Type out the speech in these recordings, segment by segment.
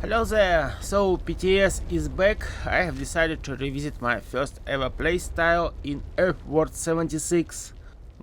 Hello there! So PTS is back. I have decided to revisit my first ever playstyle in Earthworld 76.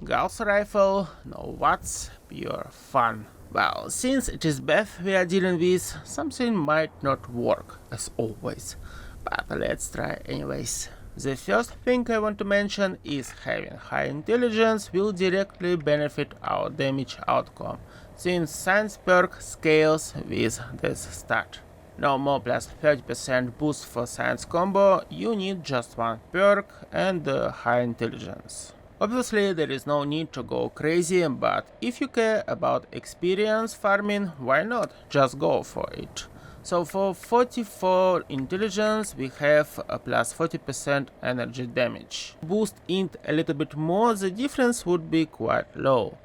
Gauss rifle, no VATS, pure fun. Well, since it is Beth we are dealing with, something might not work, as always. But let's try anyways. The first thing I want to mention is having high intelligence will directly benefit our damage outcome, since science perk scales with this stat. No more plus 30% boost for science combo, you need just one perk and high intelligence. Obviously there is no need to go crazy, but if you care about experience farming, why not just go for it. So for 44 intelligence we have a plus 40% energy damage. Boost int a little bit more, the difference would be quite low.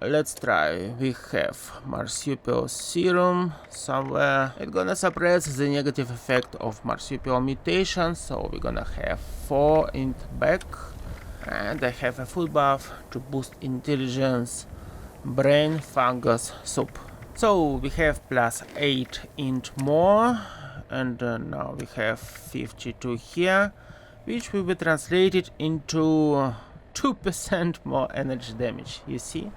Let's try. We have marsupial serum somewhere. It's gonna suppress the negative effect of marsupial mutation, so we're gonna have 4 int back. And I have a full buff to boost intelligence, brain, fungus, soup. So we have plus 8 int more, and now we have 52 here, which will be translated into 2% more energy damage, you see?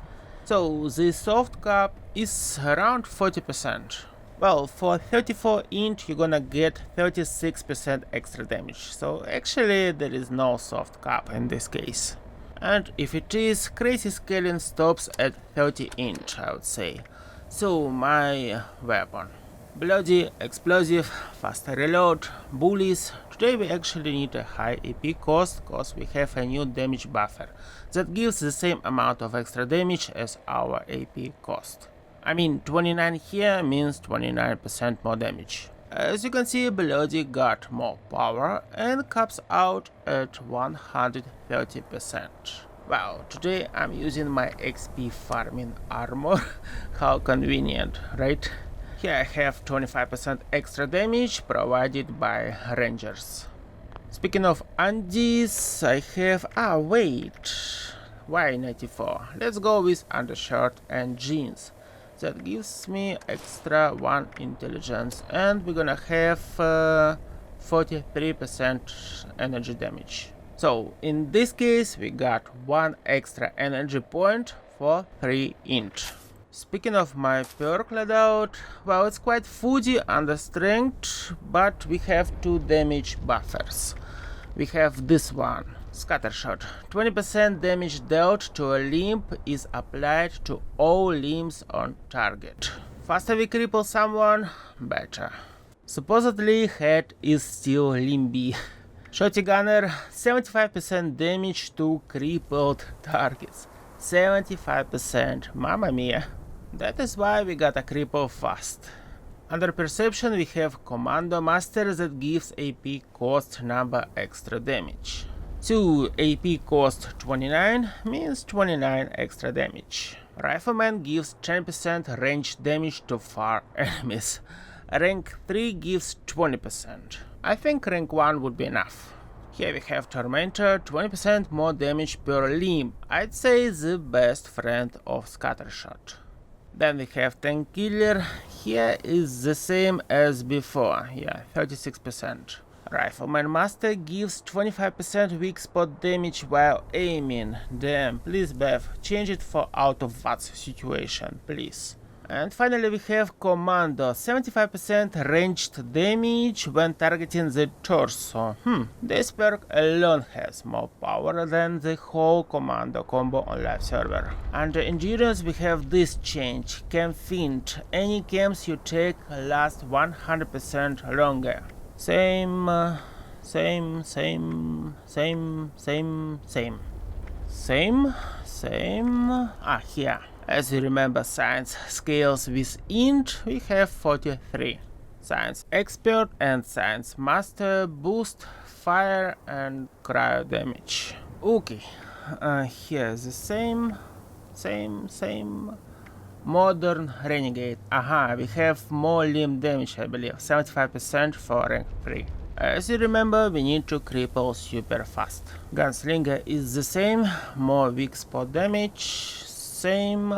So the soft cap is around 40%. Well, for 34 int you're gonna get 36% extra damage, so actually there is no soft cap in this case. And if it is, crazy scaling stops at 30 int, I would say. So my weapon. Bloody, explosive, faster reload, bullies. Today we actually need a high AP cost, cause we have a new damage buffer that gives the same amount of extra damage as our AP cost. I mean 29 here means 29% more damage. As you can see, Bloody got more power and caps out at 130%. Wow, today I'm using my XP farming armor. How convenient, right? Here I have 25% extra damage provided by rangers. Speaking of undies, I have... wait, why 94? Let's go with undershirt and jeans. That gives me extra 1 intelligence, and we're gonna have 43% energy damage. So in this case we got 1 extra energy point for 3 int. Speaking of my perk loadout, well, it's quite foody under strength, but we have 2 damage buffers. We have this one, scattershot. 20% damage dealt to a limb is applied to all limbs on target. Faster we cripple someone, better. Supposedly head is still limby. Shotty gunner, 75% damage to crippled targets. 75%, mamma mia. That is why we gotta cripple fast. Under perception we have commando master that gives AP cost number extra damage. 2 AP cost 29 means 29 extra damage. Rifleman gives 10% range damage to far enemies. Rank 3 gives 20%. I think rank 1 would be enough. Here we have Tormentor, 20% more damage per limb. I'd say the best friend of scattershot. Then we have Tank Killer. Here is the same as before, yeah, 36%. Rifleman Master gives 25% weak spot damage while aiming. Damn, please Bev, change it for out of VATS situation, please. And finally we have Commando, 75% ranged damage when targeting the torso. This perk alone has more power than the whole Commando combo on live server. Under endurance we have this change, Cam Feint. Any cams you take last 100% longer. Same. Here. As you remember, science scales with int, we have 43. Science expert and science master boost fire and cryo damage. Okay, here's the same. Modern renegade. We have more limb damage, I believe, 75% for rank 3. As you remember, we need to cripple super fast. Gunslinger is the same, more weak spot damage. Same.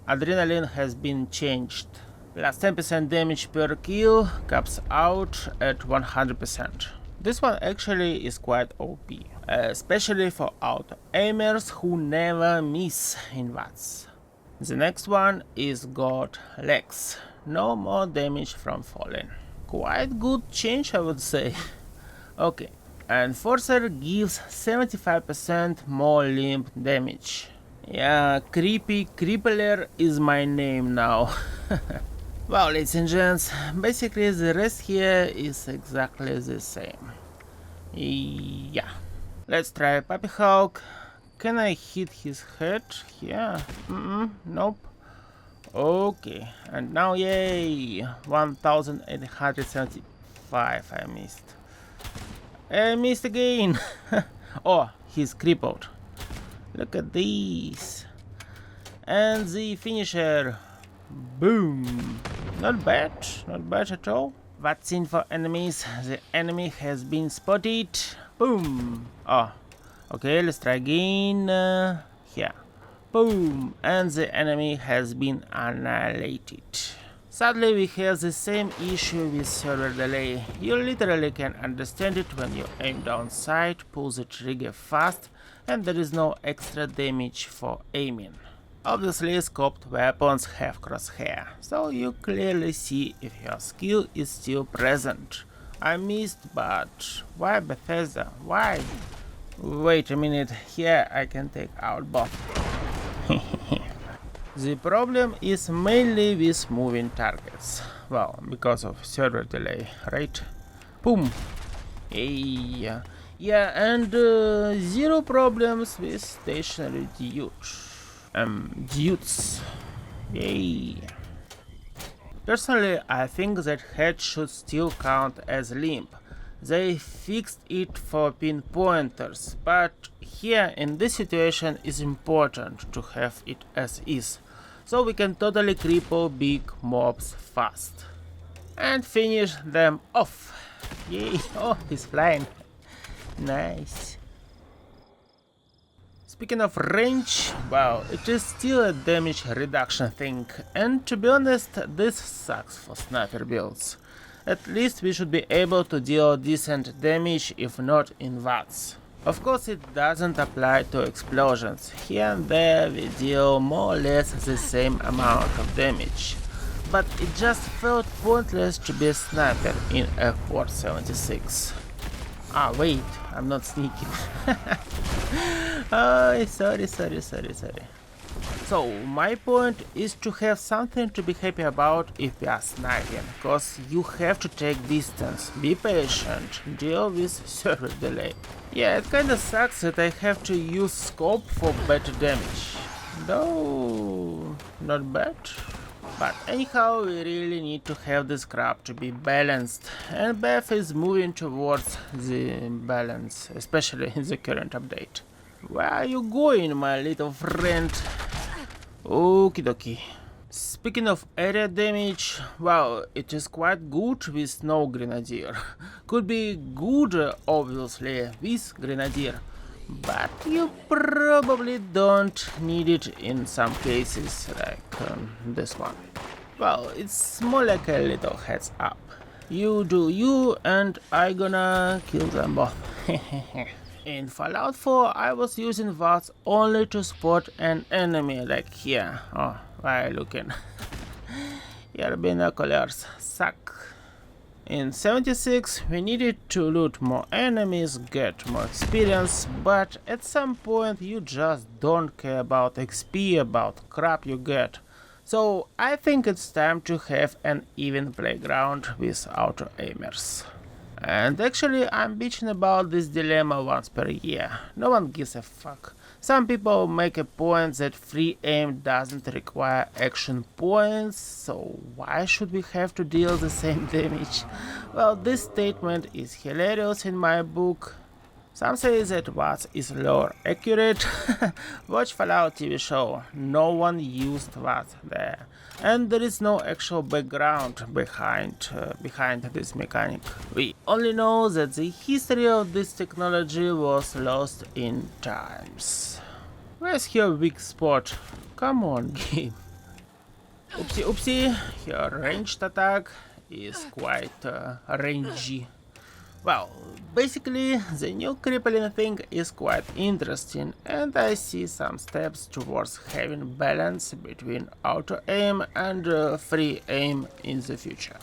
Adrenaline has been changed. Plus 10% damage per kill, caps out at 100%. This one actually is quite OP, especially for auto aimers who never miss in VATS. The next one is got legs, no more damage from falling. Quite good change, I would say. Okay, Enforcer gives 75% more limb damage. Yeah, creepy crippler is my name now. Well, ladies and gents, basically the rest here is exactly the same. Yeah. Let's try Papi Hulk. Can I hit his head? Yeah. Nope. Okay. And now, yay! 1875 I missed. I missed again! Oh, he's crippled. Look at these. And the finisher. Boom! Not bad at all. What's in for enemies? The enemy has been spotted. Boom! Oh, okay, let's try again. Here. Boom! And the enemy has been annihilated. Sadly, we have the same issue with server delay. You literally can understand it when you aim down sight, pull the trigger fast, and there is no extra damage for aiming. Obviously, scoped weapons have crosshair, so you clearly see if your skill is still present. I missed, but why Bethesda? Why? Wait a minute, here I can take out both. The problem is mainly with moving targets. Well, because of server delay, right? Boom! Yeah, and zero problems with stationary dudes. Yay. Personally, I think that head should still count as limb. They fixed it for pinpointers, but here in this situation it's important to have it as is, so we can totally cripple big mobs fast. And finish them off. Yay, oh, he's flying. Nice. Speaking of range, wow, it is still a damage reduction thing, and to be honest, this sucks for sniper builds. At least we should be able to deal decent damage, if not in VATS. Of course, it doesn't apply to explosions. Here and there we deal more or less the same amount of damage. But it just felt pointless to be a sniper in F-Ward 76. Ah, wait, I'm not sneaking. Oh, sorry. So, my point is to have something to be happy about if we are sniping, cause you have to take distance, be patient, deal with server delay. Yeah, it kinda sucks that I have to use scope for better damage. Though, not bad. But anyhow, we really need to have this crap to be balanced, and Beth is moving towards the balance, especially in the current update. Where are you going, my little friend? Okie dokie. Speaking of area damage, well, it is quite good with no grenadier. Could be good, obviously, with grenadier, but you probably don't need it in some cases, like this one. Well, it's more like a little heads up. You do you, and I gonna kill them both. In Fallout 4, I was using VATS only to spot an enemy, like here. Oh, why are you looking? Your binoculars suck. In 76, we needed to loot more enemies, get more experience, but at some point you just don't care about XP, about crap you get. So I think it's time to have an even playground with auto aimers. And actually, I'm bitching about this dilemma once per year. No one gives a fuck. Some people make a point that free aim doesn't require action points, so why should we have to deal the same damage? Well, this statement is hilarious in my book. Some say that VATS is lore accurate. Watch Fallout TV show, no one used VATS there. And there is no actual background behind this mechanic. We only know that the history of this technology was lost in times. Where's your weak spot? Come on, game. Oopsie oopsie, your ranged attack is quite rangy. Well, basically the new crippling thing is quite interesting, and I see some steps towards having balance between auto aim and free aim in the future.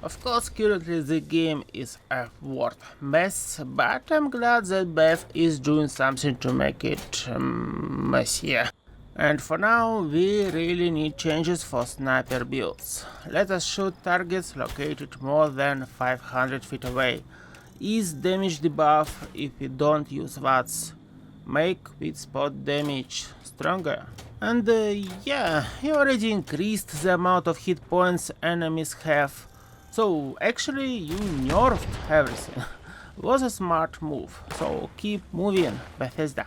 Of course, currently the game is a word mess, but I'm glad that Beth is doing something to make it messier. And for now, we really need changes for sniper builds. Let us shoot targets located more than 500 feet away. Ease damage debuff if we don't use VATS. Make with spot damage stronger. And yeah, you already increased the amount of hit points enemies have. So actually you nerfed everything. Was a smart move, so keep moving, Bethesda.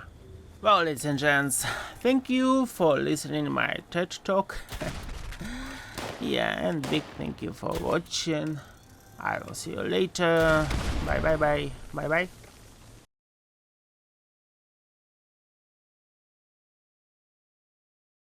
Well, ladies and gents, thank you for listening to my TED talk. Yeah, and big thank you for watching. I will see you later. Bye bye bye. Bye bye.